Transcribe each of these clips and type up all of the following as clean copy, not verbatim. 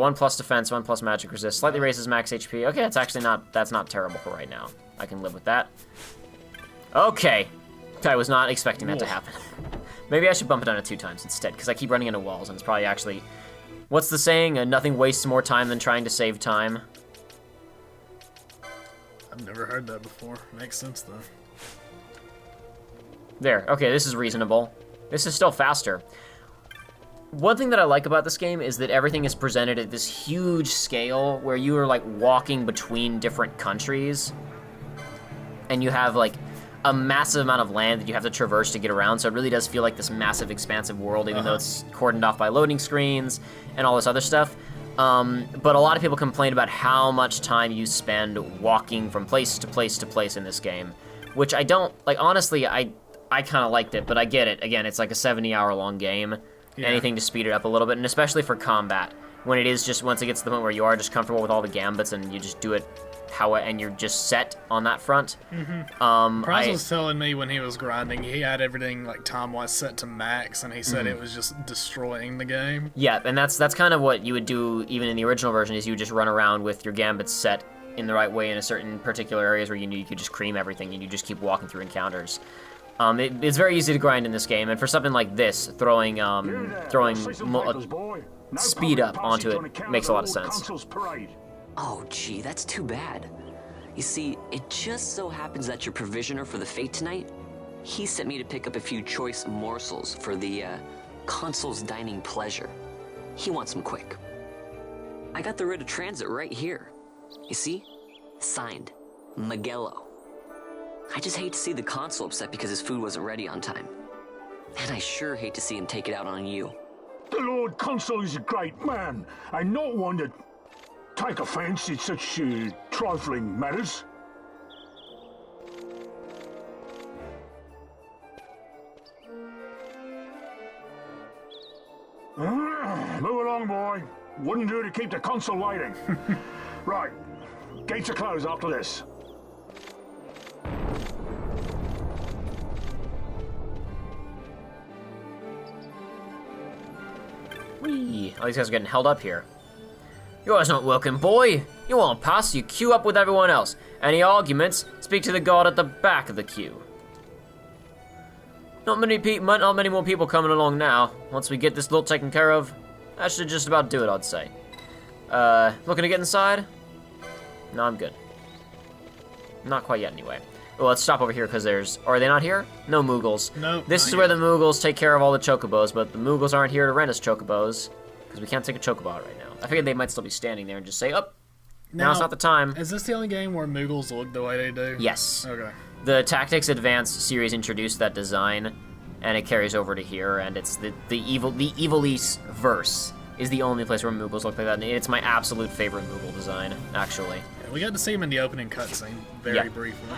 1 plus defense, 1 plus magic resist, slightly raises max HP. Okay, that's not terrible for right now. I can live with that. Okay. I was not expecting that to happen. Maybe I should bump it down to 2 times instead, because I keep running into walls, and it's probably actually... What's the saying? Nothing wastes more time than trying to save time. I've never heard that before. Makes sense, though. There. Okay, this is reasonable. This is still faster. One thing that I like about this game is that everything is presented at this huge scale where you are, like, walking between different countries, and you have, like, a massive amount of land that you have to traverse to get around, so it really does feel like this massive, expansive world, even though it's cordoned off by loading screens and all this other stuff. But a lot of people complain about how much time you spend walking from place to place to place in this game, which I don't, like, honestly, I kind of liked it, but I get it. Again, it's like a 70-hour-long game. Yeah. Anything to speed it up a little bit, and especially for combat, when it is just, once it gets to the point where you are just comfortable with all the gambits and you just do it and you're just set on that front. Price was telling me when he was grinding, he had everything like time-wise set to max, and he said it was just destroying the game. Yeah, and that's kind of what you would do even in the original version, is you would just run around with your gambits set in the right way in a certain particular areas where you knew you could just cream everything, and you just keep walking through encounters. It's very easy to grind in this game, and for something like this, throwing speed up onto it makes a lot of sense. Oh, gee, that's too bad. You see, it just so happens that your provisioner for the fete tonight, he sent me to pick up a few choice morsels for the, consul's dining pleasure. He wants them quick. I got the writ of transit right here. You see? Signed, Miguelo. I just hate to see the consul upset because his food wasn't ready on time. And I sure hate to see him take it out on you. The Lord Consul is a great man, and not one to take offense in such trifling matters. Move along, boy. Wouldn't do to keep the consul waiting. Right. Gates are closed after this. Whee! Oh, these guys are getting held up here. Yours not welcome, boy. You won't pass, you queue up with everyone else. Any arguments, speak to the guard at the back of the queue. Not many more people coming along now. Once we get this lot taken care of, that should just about do it, I'd say. Looking to get inside? No, I'm good. Not quite yet, anyway. Well, let's stop over here, because there's... Are they not here? No Moogles. No. This is where the Moogles take care of all the chocobos, but the Moogles aren't here to rent us chocobos, because we can't take a chocobo out right now. I figured they might still be standing there and just say, oh, now's not the time. Is this the only game where Moogles look the way they do? Yes. Okay. The Tactics Advanced series introduced that design, and it carries over to here, and it's the Evilise verse is the only place where Moogles look like that, and it's my absolute favorite Moogle design, actually. Yeah, we got to see him in the opening cutscene, very briefly.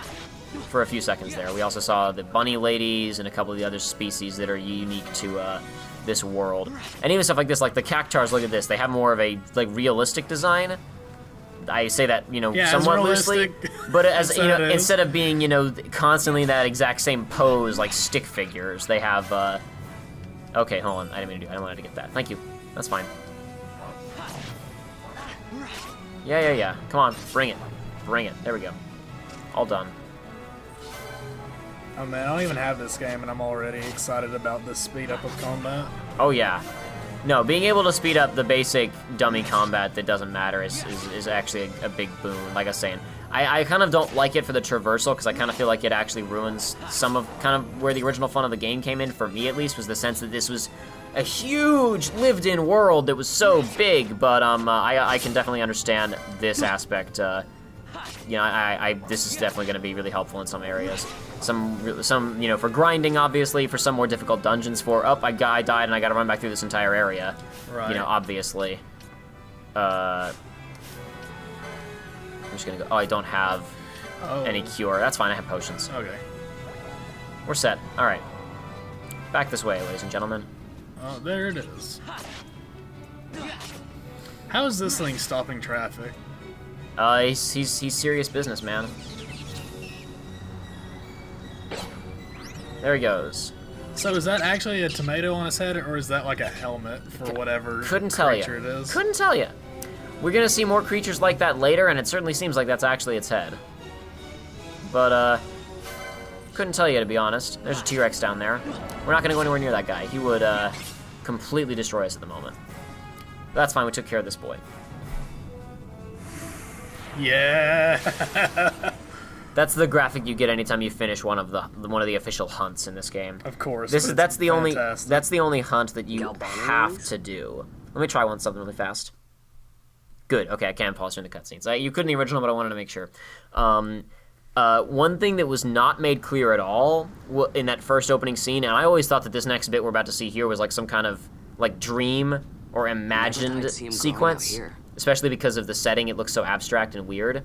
For a few seconds there. We also saw the bunny ladies and a couple of the other species that are unique to this world. And even stuff like this, like the cactars, look at this. They have more of a like realistic design. I say that, somewhat loosely. But as instead of being, constantly that exact same pose like stick figures, they have okay, hold on. I didn't mean to do that. I wanted to get that. Thank you. That's fine. Yeah. Come on, bring it. Bring it. There we go. All done. Oh man, I don't even have this game and I'm already excited about the speed up of combat. Oh yeah. No, being able to speed up the basic dummy combat that doesn't matter is actually a big boon, like I was saying. I kind of don't like it for the traversal, because I kind of feel like it actually ruins some of kind of where the original fun of the game came in, for me at least, was the sense that this was a huge lived-in world that was so big, but I can definitely understand this aspect. This is definitely going to be really helpful in some areas. Some for grinding, obviously, for some more difficult dungeons, I died and I got to run back through this entire area. Right. Obviously. I'm just going to go, I don't have any cure. That's fine, I have potions. Okay. We're set. All right. Back this way, ladies and gentlemen. Oh, there it is. How is this thing stopping traffic? He's serious business, man. There he goes. So is that actually a tomato on his head, or is that like a helmet for whatever Couldn't tell you. creature it is? Couldn't tell you. We're gonna see more creatures like that later, and it certainly seems like that's actually its head. But, couldn't tell you, to be honest. There's a T-Rex down there. We're not gonna go anywhere near that guy. He would, completely destroy us at the moment. But that's fine, we took care of this boy. Yeah. That's the graphic you get anytime you finish one of the official hunts in this game. Of course. That's the fantastic. only hunt that you have to do. Let me try something really fast. Good. Okay, I can pause during the cutscenes. You could in the original, but I wanted to make sure. One thing that was not made clear at all in that first opening scene, and I always thought that this next bit we're about to see here was like some kind of like dream or imagined sequence, especially because of the setting. It looks so abstract and weird.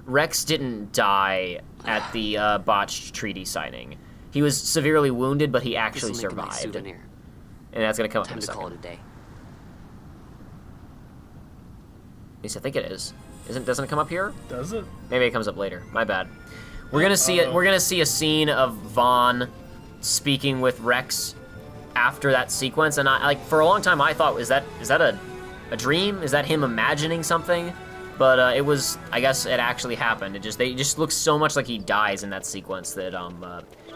Rex didn't die at the botched treaty signing. He was severely wounded, but he actually survived. And that's gonna come up in a second. Call it a day. At least I think it is. Doesn't it come up here? Does it? Maybe it comes up later. My bad. We're gonna see it. We're gonna see a scene of Vaughn speaking with Rex after that sequence, and I for a long time I thought, is that a dream? Is that him imagining something? But it was, I guess it actually happened. It just looks so much like he dies in that sequence that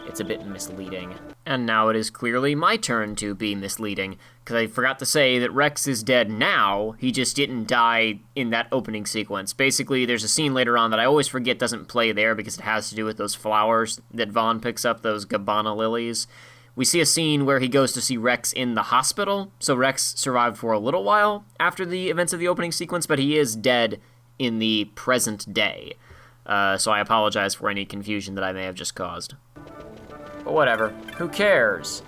it's a bit misleading. And now it is clearly my turn to be misleading, because I forgot to say that Rex is dead now. He just didn't die in that opening sequence. Basically, there's a scene later on that I always forget doesn't play there because it has to do with those flowers that Vaughn picks up, those Gabbana lilies. We see a scene where he goes to see Rex in the hospital, so Rex survived for a little while after the events of the opening sequence, but he is dead in the present day. So I apologize for any confusion that I may have just caused. But whatever, who cares?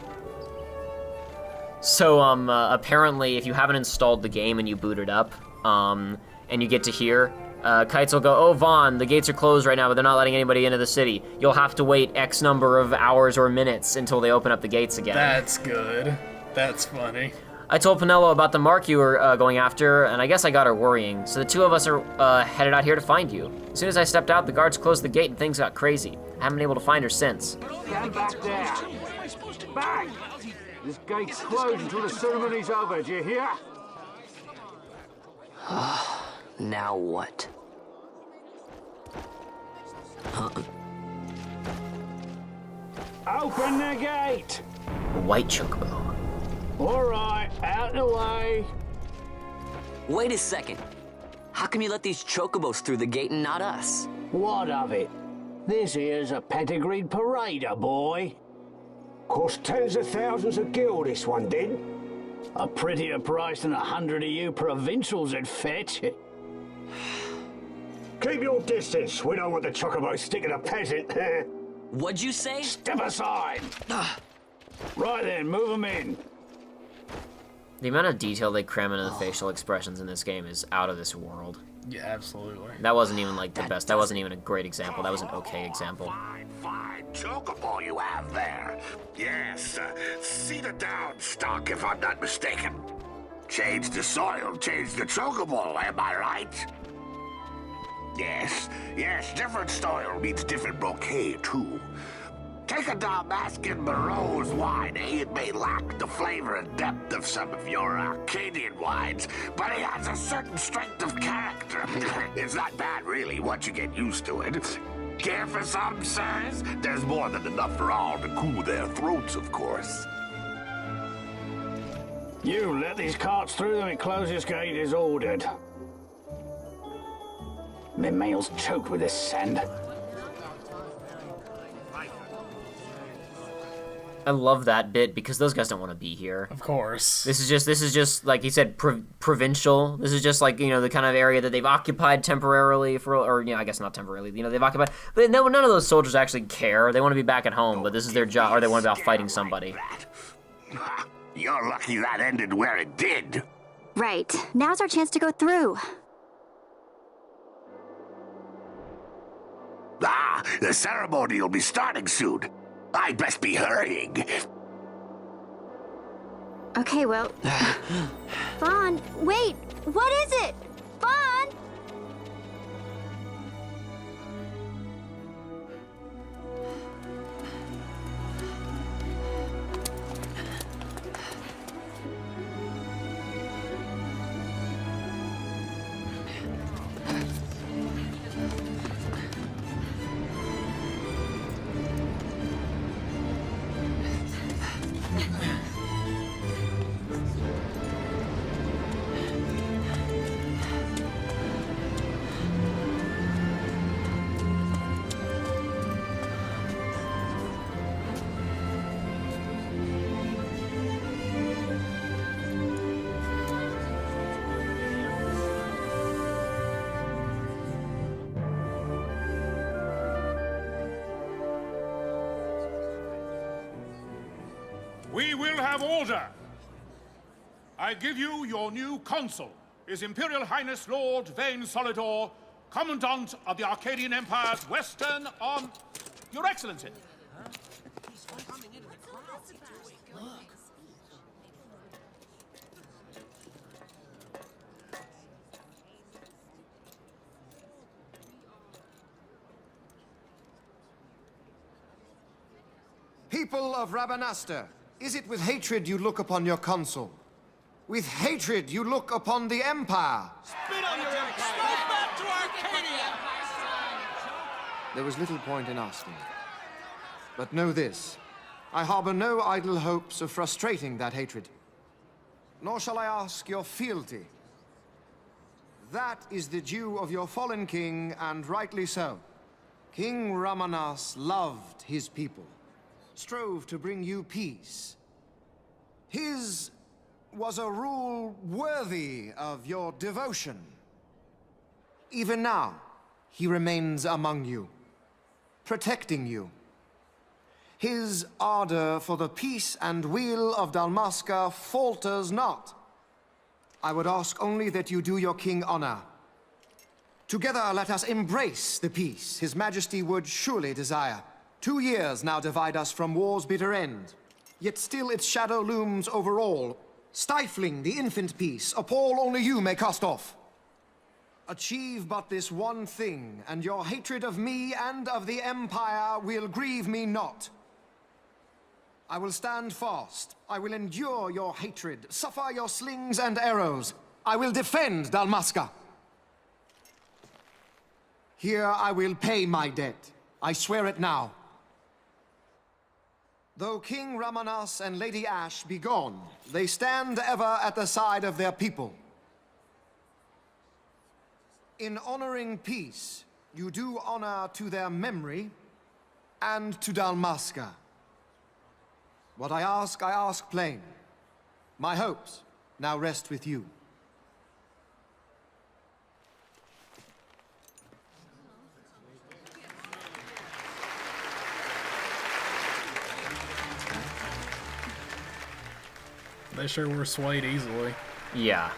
So, apparently, if you haven't installed the game and you boot it up, and you get to here, Kites will go, oh, Vaughn, the gates are closed right now, but they're not letting anybody into the city. You'll have to wait X number of hours or minutes until they open up the gates again. That's good. That's funny. I told Pinello about the mark you were going after, and I guess I got her worrying, so the two of us are headed out here to find you. As soon as I stepped out, the guards closed the gate and things got crazy. I haven't been able to find her since. Stand back there. Bang! This gate's closed until the ceremony's over, do you hear? Now what? Open the gate! A white chocobo. All right, out the way. Wait a second. How come you let these chocobos through the gate and not us? What of it? This here's a pedigreed parader, boy. Cost tens of thousands of gil, this one did. A prettier price than 100 of you provincials would fetch. Keep your distance. We don't want the chocobo sticking a peasant. What'd you say? Step aside. Right then, move them in. The amount of detail they cram into the facial expressions in this game is out of this world. Yeah, absolutely. That wasn't even like the best. That wasn't even a great example. That was an okay example. Fine chocobo you have there. Yes, cedar down stock if I'm not mistaken. Change the soil, change the chocobo, am I right? Yes, different soil means different bouquet too. Take a Dalmascan Moreau's wine, It may lack the flavor and depth of some of your Arcadian wines, but it has a certain strength of character. It's not bad, really, once you get used to it. Care for some, sirs? There's more than enough for all to cool their throats, of course. You let these carts through and close this gate is ordered. My mail's choked with this sand. I love that bit because those guys don't want to be here. Of course. This is just like he said, provincial. This is just like, you know, the kind of area that they've occupied temporarily or I guess not temporarily. You know, they've occupied. But none of those soldiers actually care. They want to be back at home, but this is their job, or they want to be out fighting somebody. You're lucky that ended where it did. Right. Now's our chance to go through. The ceremony will be starting soon. I'd best be hurrying. Okay, well... Vaughn, wait! What is it? Vaughn! We will have order. I give you your new consul, His Imperial Highness Lord Vayne Solidor, Commandant of the Arcadian Empire's Western Arm... Your Excellency. People of Rabanastre, is it with hatred you look upon your consul? With hatred you look upon the Empire? Spit on your empire! Go back to Arcadia! There was little point in asking. But know this, I harbor no idle hopes of frustrating that hatred. Nor shall I ask your fealty. That is the due of your fallen king, and rightly so. King Ramanas loved his people, strove to bring you peace. His was a rule worthy of your devotion. Even now, he remains among you, protecting you. His ardor for the peace and weal of Dalmasca falters not. I would ask only that you do your king honor. Together let us embrace the peace his majesty would surely desire. 2 years now divide us from war's bitter end, yet still its shadow looms over all, stifling the infant peace a pall only you may cast off. Achieve but this one thing, and your hatred of me and of the Empire will grieve me not. I will stand fast. I will endure your hatred, suffer your slings and arrows. I will defend Dalmasca. Here I will pay my debt. I swear it now. Though King Ramanas and Lady Ash be gone, they stand ever at the side of their people. In honoring peace, you do honor to their memory and to Dalmasca. What I ask plain. My hopes now rest with you. They sure were swayed easily. Yeah.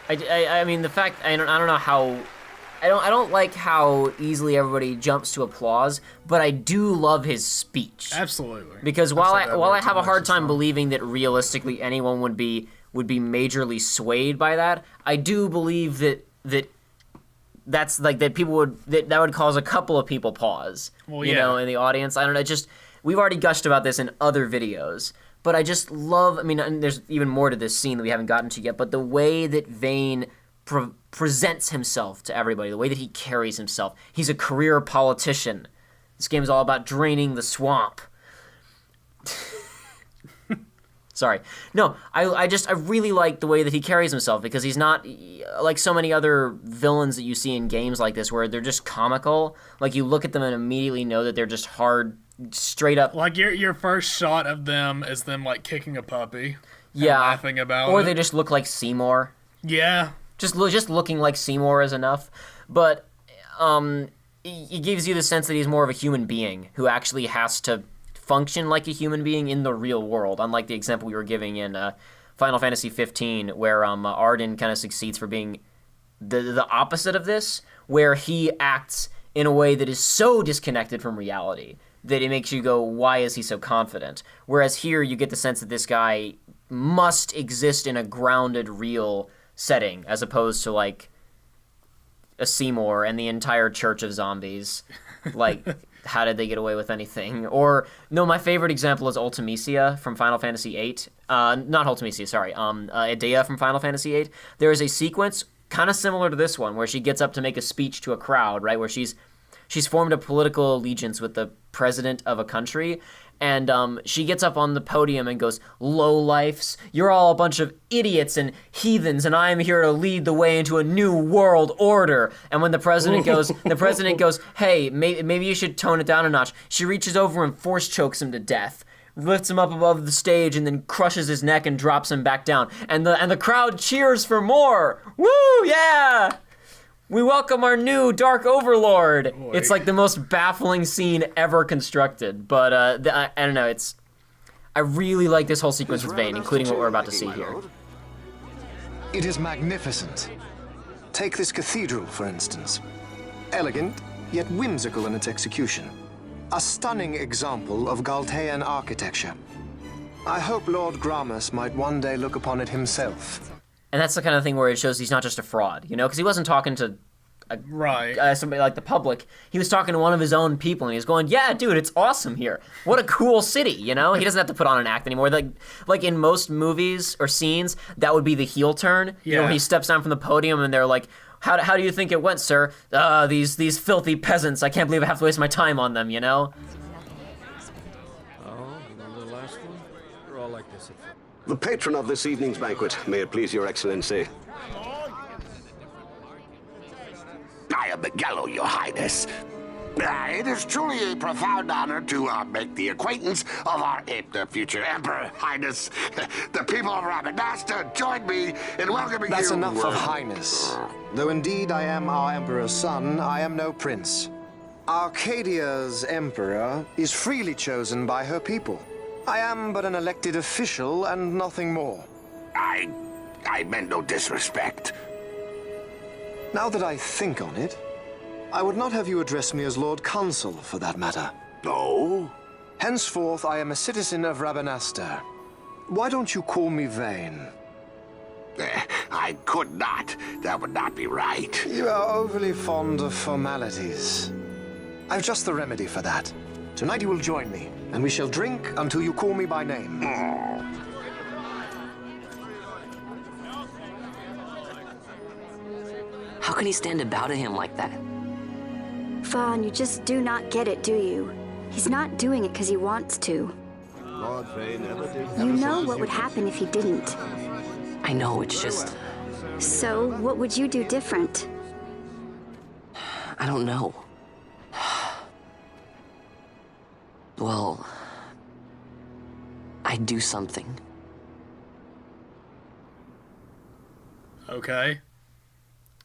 I mean, the fact, I don't know how... I don't like how easily everybody jumps to applause, but I do love his speech. Absolutely. Because while I have a hard time believing that realistically anyone would be majorly swayed by that, I do believe that's like that people would that would cause a couple of people pause. Well, you know, in the audience. I don't know, just we've already gushed about this in other videos. But I just love, I mean, and there's even more to this scene that we haven't gotten to yet, but the way that Vayne presents himself to everybody, the way that he carries himself. He's a career politician. This game is all about draining the swamp. Sorry. No, I really like the way that he carries himself, because he's not like so many other villains that you see in games like this where they're just comical. Like, you look at them and immediately know that they're just hard, straight up. Like, your first shot of them is them, like, kicking a puppy. Yeah. And laughing about it. Or they just look like Seymour. Yeah. Just looking like Seymour is enough. But it gives you the sense that he's more of a human being who actually has to function like a human being in the real world, unlike the example we were giving in Final Fantasy XV, where Arden kind of succeeds for being the opposite of this, where he acts in a way that is so disconnected from reality that it makes you go, why is he so confident? Whereas here you get the sense that this guy must exist in a grounded, real setting, as opposed to like a Seymour and the entire church of zombies. Like, how did they get away with anything? Or, no, my favorite example is Ultimecia from Final Fantasy VIII. Not Ultimecia, sorry. Edea from Final Fantasy VIII. There is a sequence kind of similar to this one where she gets up to make a speech to a crowd, right? Where she's formed a political allegiance with the president of a country, and she gets up on the podium and goes, "Lowlifes, you're all a bunch of idiots and heathens, and I am here to lead the way into a new world order." And when the president goes, "Hey, maybe you should tone it down a notch," she reaches over and force chokes him to death, lifts him up above the stage, and then crushes his neck and drops him back down. And the crowd cheers for more. Woo, yeah! We welcome our new Dark Overlord. It's like the most baffling scene ever constructed. But I don't know. I really like this whole sequence with Vayne, including what we're about to see here. It is magnificent. Take this cathedral, for instance. Elegant, yet whimsical in its execution. A stunning example of Galtean architecture. I hope Lord Gramus might one day look upon it himself. And that's the kind of thing where it shows he's not just a fraud, you know? Because he wasn't talking to somebody like the public. He was talking to one of his own people, and he was going, yeah, dude, it's awesome here. What a cool city, you know? He doesn't have to put on an act anymore. Like in most movies or scenes, that would be the heel turn. You know, when he steps down from the podium, and they're like, how do you think it went, sir? These filthy peasants. I can't believe I have to waste my time on them, you know? The patron of this evening's banquet, may it please your excellency. I am Miguelo, your highness. It is truly a profound honor to make the acquaintance of our future emperor, highness. The people of Rabanasta join me in welcoming you. That's enough of highness. Though indeed I am our emperor's son, I am no prince. Arcadia's emperor is freely chosen by her people. I am but an elected official and nothing more. I meant no disrespect. Now that I think on it, I would not have you address me as Lord Consul, for that matter. No? Henceforth, I am a citizen of Rabanasta. Why don't you call me Vayne? I could not. That would not be right. You are overly fond of formalities. I've just the remedy for that. Tonight you will join me, and we shall drink until you call me by name. How can he stand about to him like that? Vaughn, you just do not get it, do you? He's not doing it because he wants to. Lord Vayne never did. You know what would happen if he didn't. I know, it's just... So, what would you do different? I don't know. Well... I'd do something. Okay.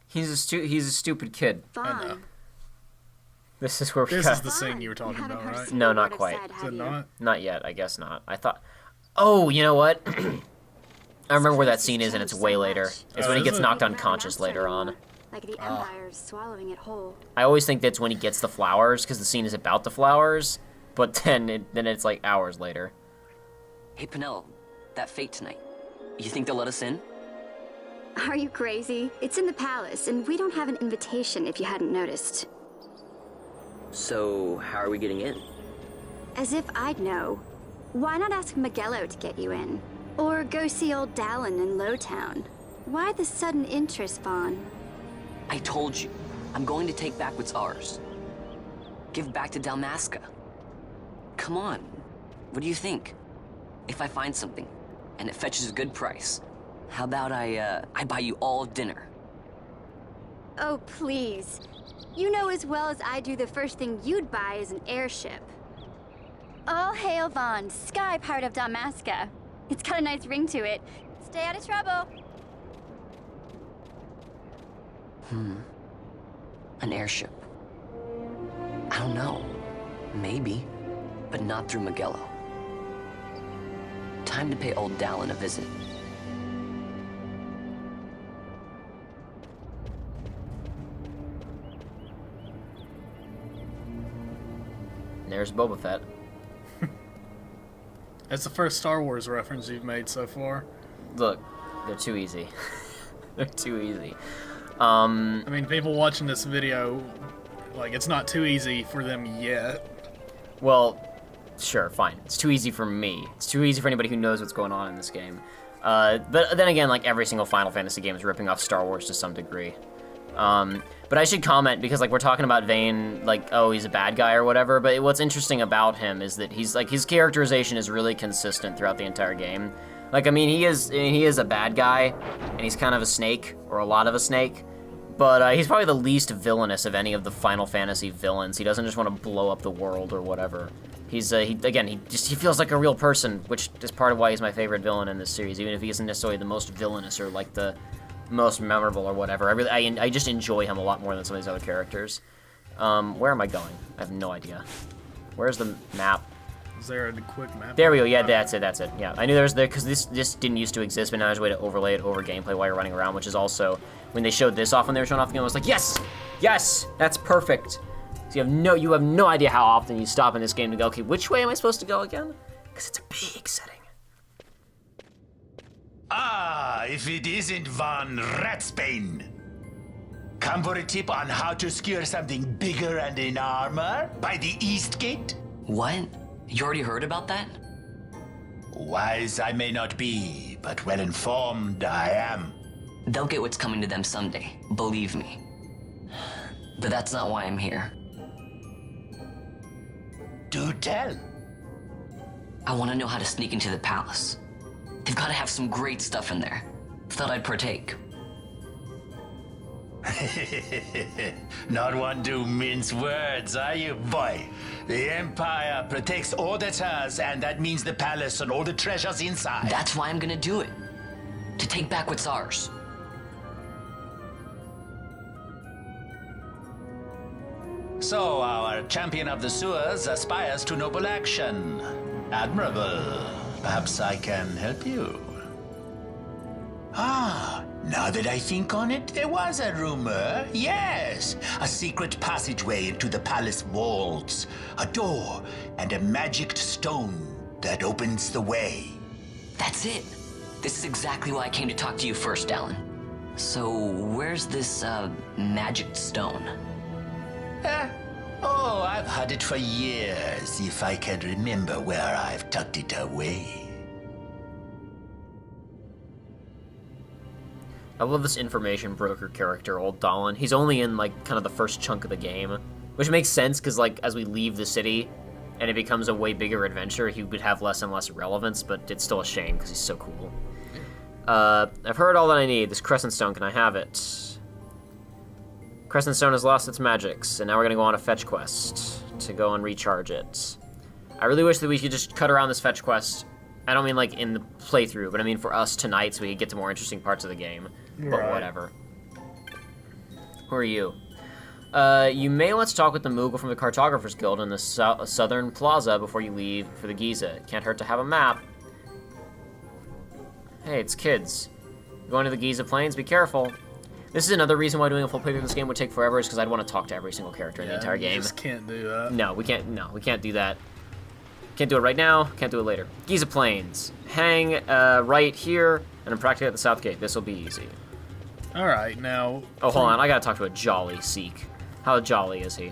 He's a stupid kid. Vaughn. This is where we This got... is the scene you were talking about, right? No, not quite. Is it not? Not yet, I guess not. I thought... Oh, you know what? I remember where that scene is, and it's way later. It's when he gets knocked unconscious later on. Like the Empire's swallowing it whole. I always think that's when he gets the flowers, because the scene is about the flowers, but then it's like hours later. Hey, Penel, that fate tonight. You think they'll let us in? Are you crazy? It's in the palace, and we don't have an invitation if you hadn't noticed. So, how are we getting in? As if I'd know. Why not ask Miguelo to get you in? Or go see old Dallin in Lowtown? Why the sudden interest, Vaughn? I told you, I'm going to take back what's ours. Give back to Dalmasca. Come on, what do you think? If I find something, and it fetches a good price, how about I buy you all dinner? Oh, please. You know as well as I do the first thing you'd buy is an airship. All hail Vaughn, sky part of Dalmasca. It's got a nice ring to it. Stay out of trouble. An airship. I don't know. Maybe, but not through Miguelo. Time to pay old Dallin a visit. There's Boba Fett. That's the first Star Wars reference you've made so far. Look, they're too easy. They're too easy. I mean, people watching this video, like, it's not too easy for them yet. Well, sure, fine. It's too easy for me. It's too easy for anybody who knows what's going on in this game. But then again, like, every single Final Fantasy game is ripping off Star Wars to some degree. But I should comment, because, like, we're talking about Vayne, like, oh, he's a bad guy or whatever, but what's interesting about him is that he's, like, his characterization is really consistent throughout the entire game. Like, I mean, he is a bad guy, and he's kind of a snake, or a lot of a snake, but he's probably the least villainous of any of the Final Fantasy villains. He doesn't just want to blow up the world or whatever. He feels like a real person, which is part of why he's my favorite villain in this series, even if he isn't necessarily the most villainous or, like, the most memorable or whatever. I just enjoy him a lot more than some of these other characters. Where am I going? I have no idea. Where's the map? Is there a quick map? There we go. Yeah, that's it. Yeah, I knew there was there because this didn't used to exist, but now there's a way to overlay it over gameplay while you're running around, which is also when they showed this off when they were showing off the game. I was like, yes, that's perfect. So you have no idea how often you stop in this game to go, okay, which way am I supposed to go again? Because it's a big setting. Ah, if it isn't Von Ratsbane. Come for a tip on how to secure something bigger and in armor by the East Gate? What? You already heard about that? Wise I may not be, but well informed I am. They'll get what's coming to them someday, believe me. But that's not why I'm here. Do tell. I want to know how to sneak into the palace. They've got to have some great stuff in there. Thought I'd partake. Not one to mince words, are you, boy? The Empire protects all that's hers, and that means the palace and all the treasures inside. That's why I'm gonna do it. To take back what's ours. So our champion of the sewers aspires to noble action. Admirable. Perhaps I can help you. Ah, now that I think on it, there was a rumor. Yes, a secret passageway into the palace walls, a door, and a magic stone that opens the way. That's it. This is exactly why I came to talk to you first, Alan. So, where's this, magic stone? Oh, I've had it for years, if I can remember where I've tucked it away. I love this information broker character, Old Dolan. He's only in, like, kind of the first chunk of the game, which makes sense, because, like, as we leave the city and it becomes a way bigger adventure, he would have less and less relevance, but it's still a shame, because he's so cool. I've heard all that I need. This Crescent Stone, can I have it? Crescent Stone has lost its magics, and now we're going to go on a fetch quest to go and recharge it. I really wish that we could just cut around this fetch quest. I don't mean, like, in the playthrough, but I mean for us tonight so we could get to more interesting parts of the game. But Right. whatever. Who are you? You may want to talk with the Moogle from the Cartographers Guild in the Southern Plaza before you leave for the Giza. Can't hurt to have a map. Hey, it's kids. Going to the Giza Plains, be careful. This is another reason why doing a full playthrough of this game would take forever, is because I'd want to talk to every single character in the entire game. You just can't do that. No, we can't do that. Can't do it right now, can't do it later. Giza Plains. Hang right here, and I'm practically at the South Gate. This will be easy. Alright, now... Oh, hold on, I gotta talk to a jolly Sikh. How jolly is he?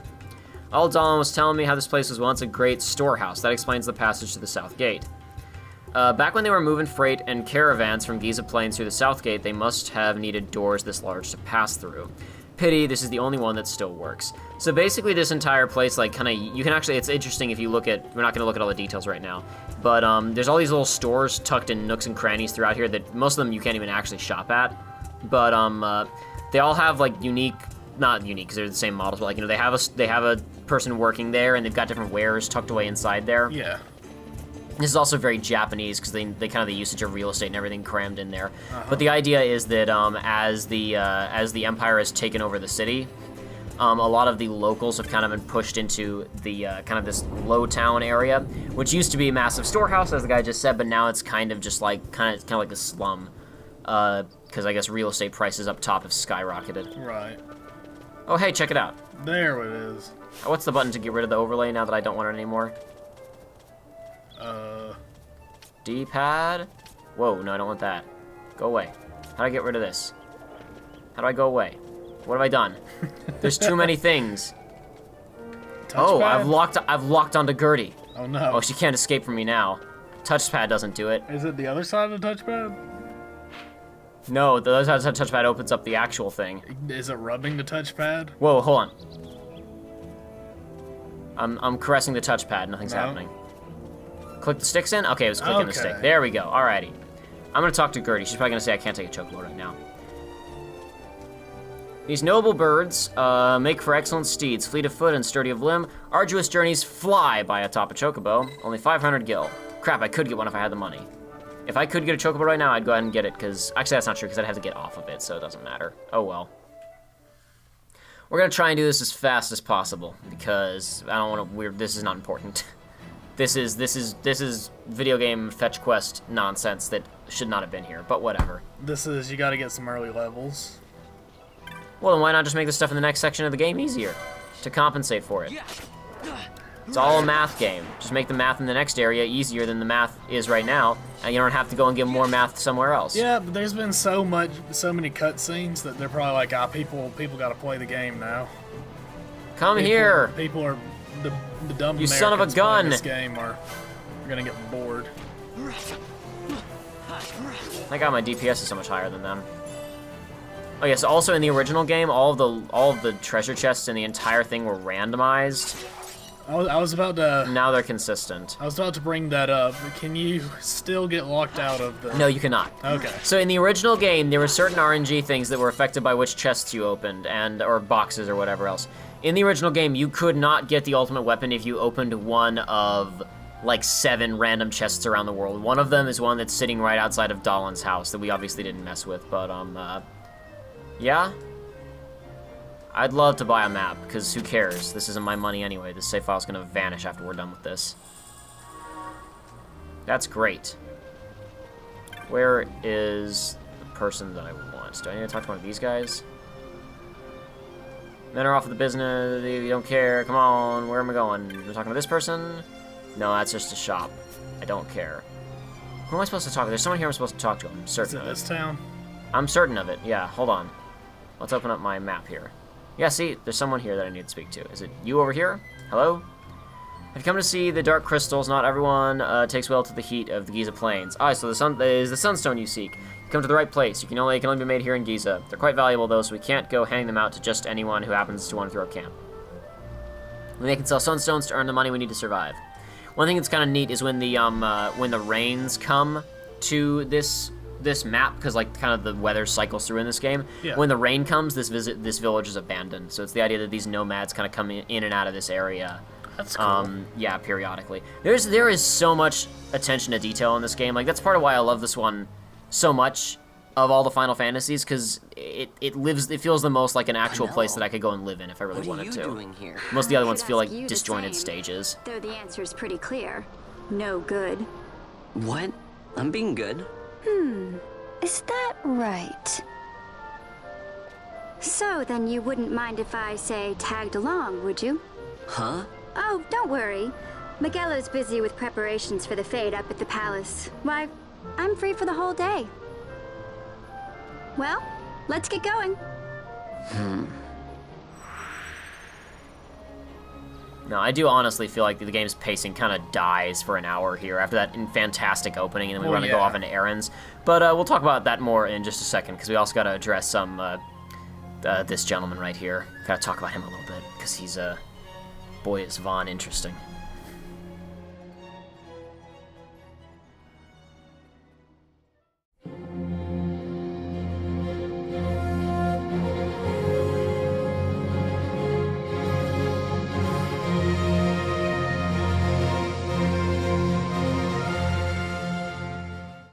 Old Dolan was telling me how this place was once a great storehouse. That explains the passage to the South Gate. Back when they were moving freight and caravans from Giza Plains through the South Gate, they must have needed doors this large to pass through. Pity, this is the only one that still works. So basically this entire place, like, kind of, you can actually, it's interesting if you look at, we're not going to look at all the details right now, but there's all these little stores tucked in nooks and crannies throughout here that most of them you can't even actually shop at, but they all have, like, unique, not unique because they're the same models, but, like, you know, they have a person working there and they've got different wares tucked away inside there. Yeah. This is also very Japanese because they kind of the usage of real estate and everything crammed in there. But the idea is that as the Empire has taken over the city, a lot of the locals have kind of been pushed into the kind of this low town area, which used to be a massive storehouse, as the guy just said, but now it's kind of just like kind of like a slum, because I guess real estate prices up top have skyrocketed. Right. Oh hey, check it out. There it is. What's the button to get rid of the overlay now that I don't want it anymore? D-pad? Whoa, no, I don't want that. Go away. How do I get rid of this? How do I go away? What have I done? There's too many things. Oh, Touchpad? I've locked onto Gertie. Oh no. Oh, she can't escape from me now. Touchpad doesn't do it. Is it the other side of the touchpad? No, the other side of the touchpad opens up the actual thing. Is it rubbing the touchpad? Whoa, hold on. I'm caressing the touchpad, nothing's happening. Click the sticks in? Okay, it was clicking the stick. There we go. Alrighty. I'm gonna talk to Gertie. She's probably gonna say I can't take a chocobo right now. These noble birds make for excellent steeds, fleet of foot and sturdy of limb. Arduous journeys fly by atop a chocobo. Only 500 gil. Crap, I could get one if I had the money. If I could get a chocobo right now, I'd go ahead and get it, because... Actually, that's not true, because I'd have to get off of it, so it doesn't matter. Oh, well. We're gonna try and do this as fast as possible, because I don't want to... This is not important. This is video game fetch quest nonsense that should not have been here, but whatever. This is, you gotta get some early levels. Well, then why not just make the stuff in the next section of the game easier to compensate for it? It's all a math game. Just make the math in the next area easier than the math is right now, and you don't have to go and give more math somewhere else. Yeah, but there's been so many cutscenes that they're probably like, people gotta play the game now. Come here! People are the dumb You Americans son of a gun! playing this game are gonna get bored. Thank God my DPS is so much higher than them. Oh yes, also in the original game, all of the treasure chests in the entire thing were randomized. I was about to... Now they're consistent. I was about to bring that up. Can you still get locked out of the... No, you cannot. Okay. So in the original game, there were certain RNG things that were affected by which chests you opened, or boxes or whatever else. In the original game, you could not get the ultimate weapon if you opened one of, like, 7 random chests around the world. One of them is one that's sitting right outside of Dahlon's house that we obviously didn't mess with, but, yeah? I'd love to buy a map, because who cares? This isn't my money anyway. This save file's gonna vanish after we're done with this. That's great. Where is the person that I want? Do I need to talk to one of these guys? Men are off of the business, you don't care, come on, where am I going? Am I talking to this person? No, that's just a shop. I don't care. Who am I supposed to talk to? There's someone here I'm supposed to talk to, I'm certain of it. Is it this town? I'm certain of it, yeah, hold on. Let's open up my map here. Yeah, see, there's someone here that I need to speak to. Is it you over here? Hello? Have you come to see the dark crystals? Not everyone takes well to the heat of the Giza Plains. Ah, so the sun is the sunstone you seek. You come to the right place. They can only be made here in Giza. They're quite valuable though, so we can't go handing them out to just anyone who happens to want to throw a camp. They can sell sunstones to earn the money we need to survive. One thing that's kind of neat is when the rains come to this map, because like kind of the weather cycles through in this game. Yeah. When the rain comes, this village is abandoned. So it's the idea that these nomads kind of come in and out of this area. That's cool. Yeah, periodically. There is so much attention to detail in this game. Like that's part of why I love this one so much of all the Final Fantasies, because it feels the most like an actual place that I could go and live in if I really wanted to. What are you doing here? Most of the other ones feel like Ask you the disjointed same, stages. Though the answer's pretty clear. No good. What? I'm being good. Is that right? So then you wouldn't mind if I, say, tagged along, would you? Huh? Oh, don't worry. Miguelo's busy with preparations for the fete up at the palace. Why, I'm free for the whole day. Well, let's get going. No, I do honestly feel like the game's pacing kind of dies for an hour here after that fantastic opening, and then we want to go off into errands. But we'll talk about that more in just a second, because we also got to address some this gentleman right here. Got to talk about him a little bit, because he's boy is Vaughn interesting.